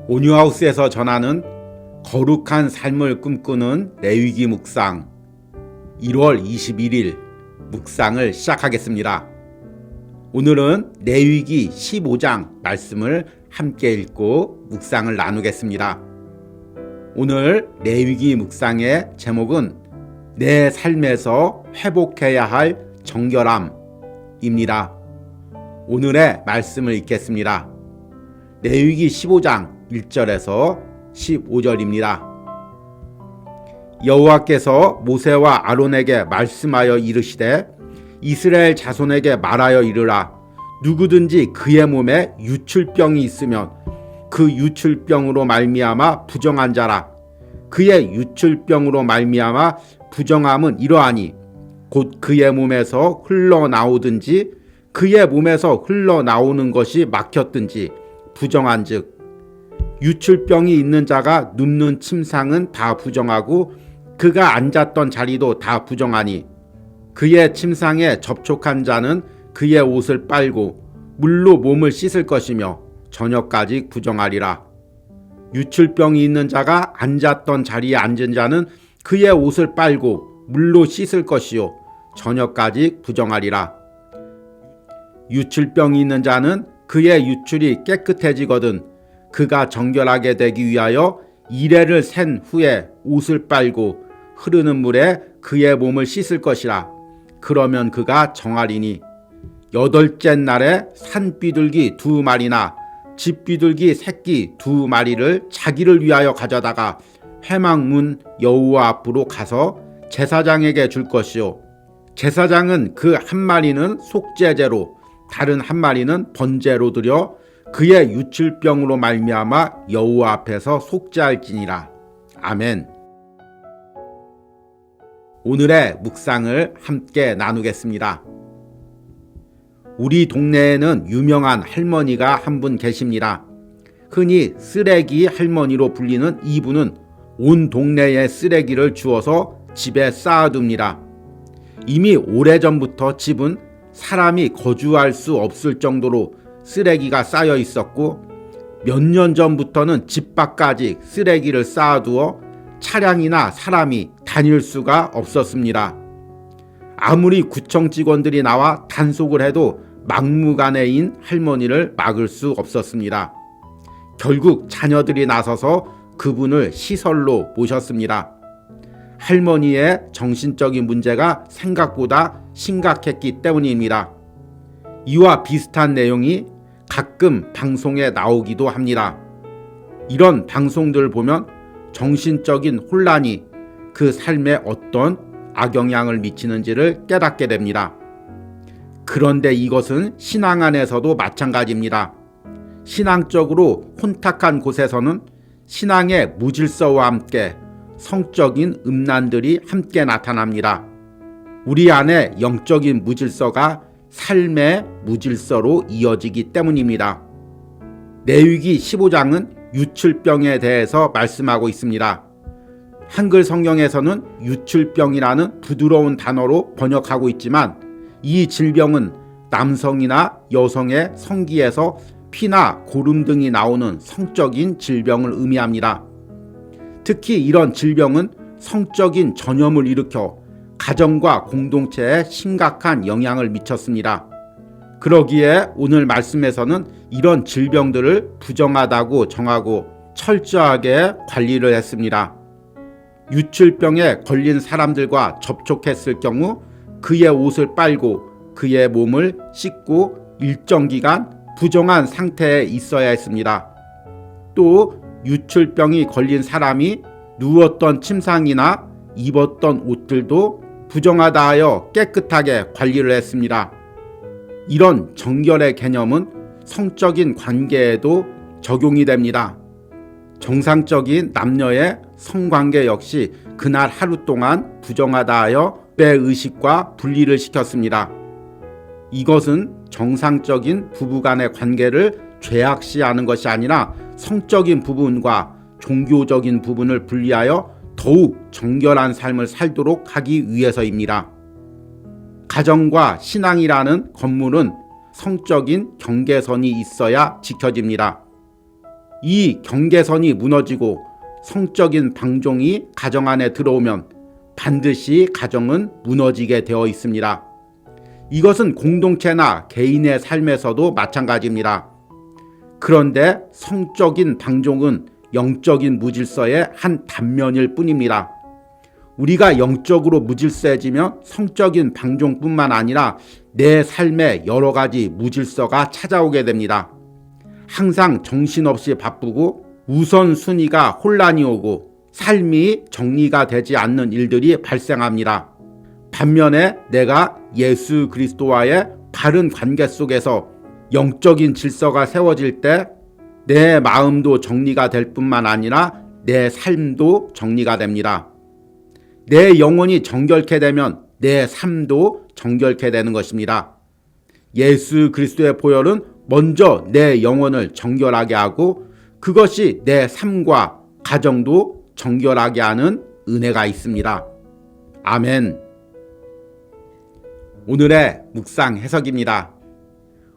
온유하우스에서 전하는 거룩한 삶을 꿈꾸는 레위기 묵상 1월 21일 묵상을 시작하겠습니다. 오늘은 레위기 15장 말씀을 함께 읽고 묵상을 나누겠습니다. 오늘 레위기 묵상의 제목은 내 삶에서 회복해야 할 정결함입니다. 오늘의 말씀을 읽겠습니다. 레위기 15장 1절에서 15절입니다. 여호와께서 모세와 아론에게 말씀하여 이르시되 이스라엘 자손에게 말하여 이르라. 누구든지 그의 몸에 유출병이 있으면 그 유출병으로 말미암아 부정한 자라. 그의 유출병으로 말미암아 부정함은 이러하니 곧 그의 몸에서 흘러나오든지 그의 몸에서 흘러나오는 것이 막혔든지 부정한즉 유출병이 있는 자가 눕는 침상은 다 부정하고 그가 앉았던 자리도 다 부정하니 그의 침상에 접촉한 자는 그의 옷을 빨고 물로 몸을 씻을 것이며 저녁까지 부정하리라. 유출병이 있는 자가 앉았던 자리에 앉은 자는 그의 옷을 빨고 물로 씻을 것이요 저녁까지 부정하리라. 유출병이 있는 자는 그의 유출이 깨끗해지거든 그가 정결하게 되기 위하여 이레를 센 후에 옷을 빨고 흐르는 물에 그의 몸을 씻을 것이라. 그러면 그가 정하리니 여덟째 날에 산비둘기 2마리나 집비둘기 새끼 2마리를 자기를 위하여 가져다가 회막문 여호와 앞으로 가서 제사장에게 줄 것이요 제사장은 그 한 마리는 속죄제로 다른 한 마리는 번제로 드려 그의 유출병으로 말미암아 여호와 앞에서 속죄할지니라. 아멘. 오늘의 묵상을 함께 나누겠습니다. 우리 동네에는 유명한 할머니가 한 분 계십니다. 흔히 쓰레기 할머니로 불리는 이분은 온 동네에 쓰레기를 주워서 집에 쌓아둡니다. 이미 오래전부터 집은 사람이 거주할 수 없을 정도로 쓰레기가 쌓여 있었고 몇 년 전부터는 집 밖까지 쓰레기를 쌓아두어 차량이나 사람이 다닐 수가 없었습니다. 아무리 구청 직원들이 나와 단속을 해도 막무가내인 할머니를 막을 수 없었습니다. 결국 자녀들이 나서서 그분을 시설로 모셨습니다. 할머니의 정신적인 문제가 생각보다 심각했기 때문입니다. 이와 비슷한 내용이 가끔 방송에 나오기도 합니다. 이런 방송들을 보면 정신적인 혼란이 그 삶에 어떤 악영향을 미치는지를 깨닫게 됩니다. 그런데 이것은 신앙 안에서도 마찬가지입니다. 신앙적으로 혼탁한 곳에서는 신앙의 무질서와 함께 성적인 음란들이 함께 나타납니다. 우리 안에 영적인 무질서가 삶의 무질서로 이어지기 때문입니다. 레위기 15장은 유출병에 대해서 말씀하고 있습니다. 한글 성경에서는 유출병이라는 부드러운 단어로 번역하고 있지만 이 질병은 남성이나 여성의 성기에서 피나 고름 등이 나오는 성적인 질병을 의미합니다. 특히 이런 질병은 성적인 전염을 일으켜 가정과 공동체에 심각한 영향을 미쳤습니다. 그러기에 오늘 말씀에서는 이런 질병들을 부정하다고 정하고 철저하게 관리를 했습니다. 유출병에 걸린 사람들과 접촉했을 경우 그의 옷을 빨고 그의 몸을 씻고 일정 기간 부정한 상태에 있어야 했습니다. 또 유출병이 걸린 사람이 누웠던 침상이나 입었던 옷들도 부정하다 하여 깨끗하게 관리를 했습니다. 이런 정결의 개념은 성적인 관계에도 적용이 됩니다. 정상적인 남녀의 성관계 역시 그날 하루 동안 부정하다 하여 배의식과 분리를 시켰습니다. 이것은 정상적인 부부간의 관계를 죄악시하는 것이 아니라 성적인 부분과 종교적인 부분을 분리하여 더욱 정결한 삶을 살도록 하기 위해서입니다. 가정과 신앙이라는 건물은 성적인 경계선이 있어야 지켜집니다. 이 경계선이 무너지고 성적인 방종이 가정 안에 들어오면 반드시 가정은 무너지게 되어 있습니다. 이것은 공동체나 개인의 삶에서도 마찬가지입니다. 그런데 성적인 방종은 영적인 무질서의 한 단면일 뿐입니다. 우리가 영적으로 무질서해지면 성적인 방종뿐만 아니라 내 삶에 여러 가지 무질서가 찾아오게 됩니다. 항상 정신없이 바쁘고 우선순위가 혼란이 오고 삶이 정리가 되지 않는 일들이 발생합니다. 반면에 내가 예수 그리스도와의 바른 관계 속에서 영적인 질서가 세워질 때 내 마음도 정리가 될 뿐만 아니라 내 삶도 정리가 됩니다. 내 영혼이 정결케 되면 내 삶도 정결케 되는 것입니다. 예수 그리스도의 보혈은 먼저 내 영혼을 정결하게 하고 그것이 내 삶과 가정도 정결하게 하는 은혜가 있습니다. 아멘. 오늘의 묵상 해석입니다.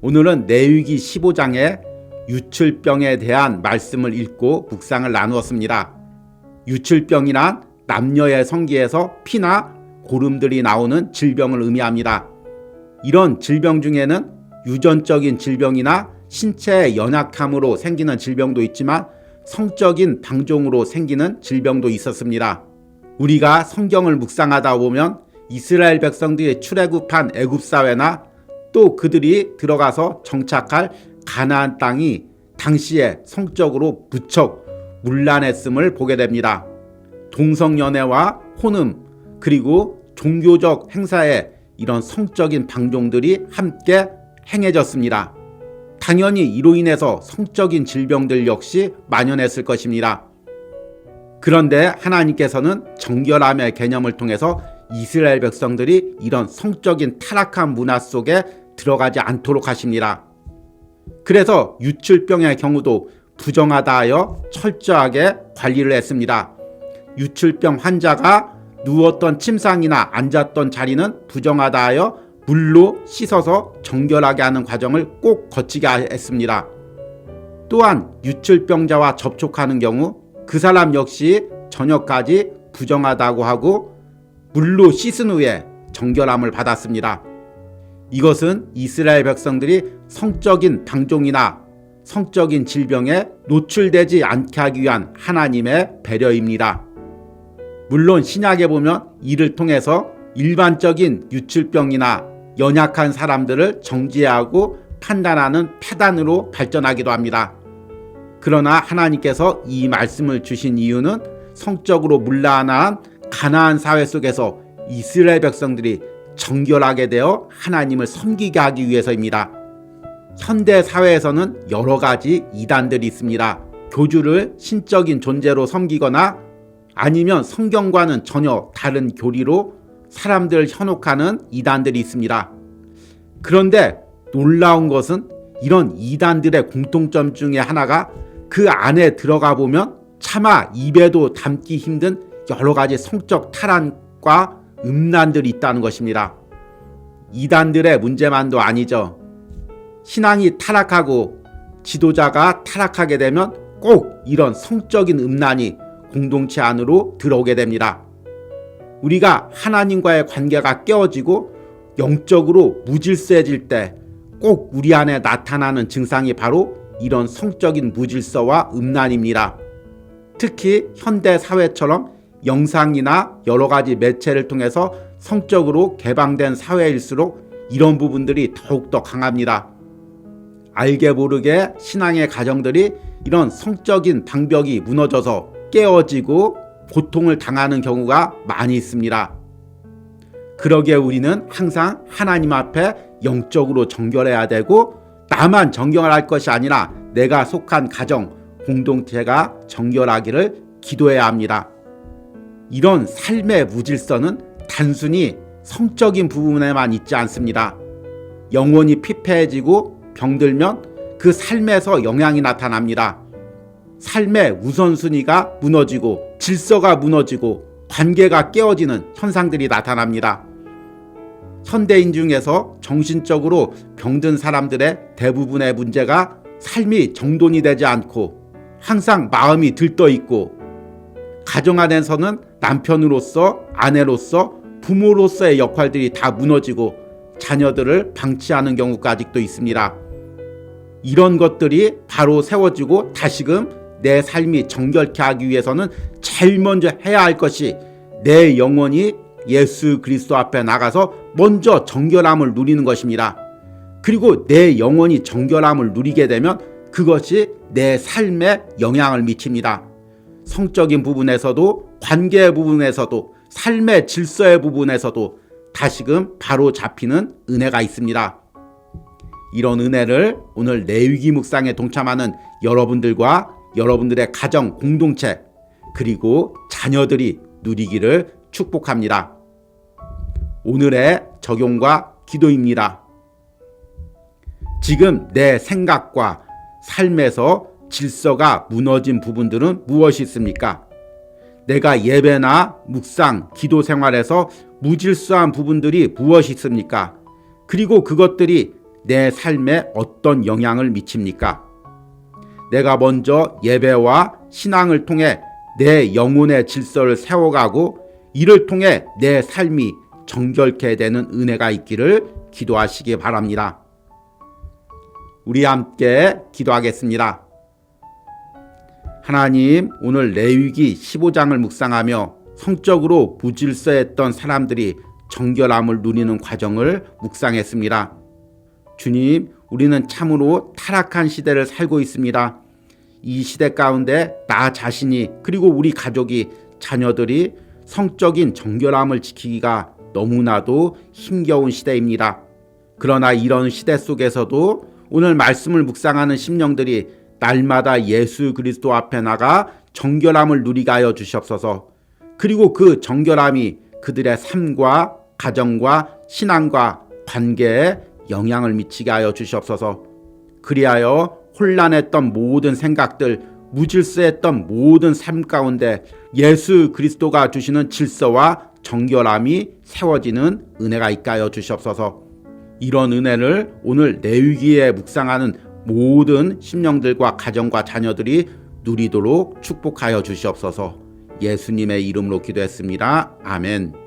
오늘은 레위기 15장의 유출병에 대한 말씀을 읽고 묵상을 나누었습니다. 유출병이란 남녀의 성기에서 피나 고름들이 나오는 질병을 의미합니다. 이런 질병 중에는 유전적인 질병이나 신체의 연약함으로 생기는 질병도 있지만 성적인 방종으로 생기는 질병도 있었습니다. 우리가 성경을 묵상하다 보면 이스라엘 백성들이 출애굽한 애굽 사회나 또 그들이 들어가서 정착할 가나안 땅이 당시에 성적으로 무척 문란했음을 보게 됩니다. 동성연애와 혼음 그리고 종교적 행사에 이런 성적인 방종들이 함께 행해졌습니다. 당연히 이로 인해서 성적인 질병들 역시 만연했을 것입니다. 그런데 하나님께서는 정결함의 개념을 통해서 이스라엘 백성들이 이런 성적인 타락한 문화 속에 들어가지 않도록 하십니다. 그래서 유출병의 경우도 부정하다 하여 철저하게 관리를 했습니다. 유출병 환자가 누웠던 침상이나 앉았던 자리는 부정하다 하여 물로 씻어서 정결하게 하는 과정을 꼭 거치게 했습니다. 또한 유출병자와 접촉하는 경우 그 사람 역시 저녁까지 부정하다고 하고 물로 씻은 후에 정결함을 받았습니다. 이것은 이스라엘 백성들이 성적인 방종이나 성적인 질병에 노출되지 않게 하기 위한 하나님의 배려입니다. 물론 신약에 보면 이를 통해서 일반적인 유출병이나 연약한 사람들을 정죄하고 판단하는 폐단으로 발전하기도 합니다. 그러나 하나님께서 이 말씀을 주신 이유는 성적으로 문란한 가나안 사회 속에서 이스라엘 백성들이 정결하게 되어 하나님을 섬기게 하기 위해서입니다. 현대 사회에서는 여러 가지 이단들이 있습니다. 교주를 신적인 존재로 섬기거나 아니면 성경과는 전혀 다른 교리로 사람들을 현혹하는 이단들이 있습니다. 그런데 놀라운 것은 이런 이단들의 공통점 중에 하나가 그 안에 들어가 보면 차마 입에도 담기 힘든 여러 가지 성적 타락과 음란들이 있다는 것입니다. 이단들의 문제만도 아니죠. 신앙이 타락하고 지도자가 타락하게 되면 꼭 이런 성적인 음란이 공동체 안으로 들어오게 됩니다. 우리가 하나님과의 관계가 깨어지고 영적으로 무질서해질 때 꼭 우리 안에 나타나는 증상이 바로 이런 성적인 무질서와 음란입니다. 특히 현대 사회처럼 영상이나 여러 가지 매체를 통해서 성적으로 개방된 사회일수록 이런 부분들이 더욱더 강합니다. 알게 모르게 신앙의 가정들이 이런 성적인 방벽이 무너져서 깨어지고 고통을 당하는 경우가 많이 있습니다. 그러기에 우리는 항상 하나님 앞에 영적으로 정결해야 되고 나만 정결할 것이 아니라 내가 속한 가정, 공동체가 정결하기를 기도해야 합니다. 이런 삶의 무질서는 단순히 성적인 부분에만 있지 않습니다. 영혼이 피폐해지고 병들면 그 삶에서 영향이 나타납니다. 삶의 우선순위가 무너지고 질서가 무너지고 관계가 깨어지는 현상들이 나타납니다. 현대인 중에서 정신적으로 병든 사람들의 대부분의 문제가 삶이 정돈이 되지 않고 항상 마음이 들떠 있고, 가정 안에서는 남편으로서, 아내로서, 부모로서의 역할들이 다 무너지고 자녀들을 방치하는 경우가 아직도 있습니다. 이런 것들이 바로 세워지고 다시금 내 삶이 정결케 하기 위해서는 제일 먼저 해야 할 것이 내 영혼이 예수 그리스도 앞에 나가서 먼저 정결함을 누리는 것입니다. 그리고 내 영혼이 정결함을 누리게 되면 그것이 내 삶에 영향을 미칩니다. 성적인 부분에서도, 관계의 부분에서도, 삶의 질서의 부분에서도 다시금 바로 잡히는 은혜가 있습니다. 이런 은혜를 오늘 레위기 묵상에 동참하는 여러분들과 여러분들의 가정 공동체 그리고 자녀들이 누리기를 축복합니다. 오늘의 적용과 기도입니다. 지금 내 생각과 삶에서 질서가 무너진 부분들은 무엇이 있습니까? 내가 예배나 묵상, 기도 생활에서 무질서한 부분들이 무엇이 있습니까? 그리고 그것들이 내 삶에 어떤 영향을 미칩니까? 내가 먼저 예배와 신앙을 통해 내 영혼의 질서를 세워가고 이를 통해 내 삶이 정결케 되는 은혜가 있기를 기도하시기 바랍니다. 우리 함께 기도하겠습니다. 하나님, 오늘 레위기 15장을 묵상하며 성적으로 무질서했던 사람들이 정결함을 누리는 과정을 묵상했습니다. 주님, 우리는 참으로 타락한 시대를 살고 있습니다. 이 시대 가운데 나 자신이 그리고 우리 가족이, 자녀들이 성적인 정결함을 지키기가 너무나도 힘겨운 시대입니다. 그러나 이런 시대 속에서도 오늘 말씀을 묵상하는 심령들이 날마다 예수 그리스도 앞에 나가 정결함을 누리게 하여 주시옵소서. 그리고 그 정결함이 그들의 삶과 가정과 신앙과 관계에 영향을 미치게 하여 주시옵소서. 그리하여 혼란했던 모든 생각들, 무질서했던 모든 삶 가운데 예수 그리스도가 주시는 질서와 정결함이 세워지는 은혜가 있게 하여 주시옵소서. 이런 은혜를 오늘 레위기에 묵상하는 모든 심령들과 가정과 자녀들이 누리도록 축복하여 주시옵소서. 예수님의 이름으로 기도했습니다. 아멘.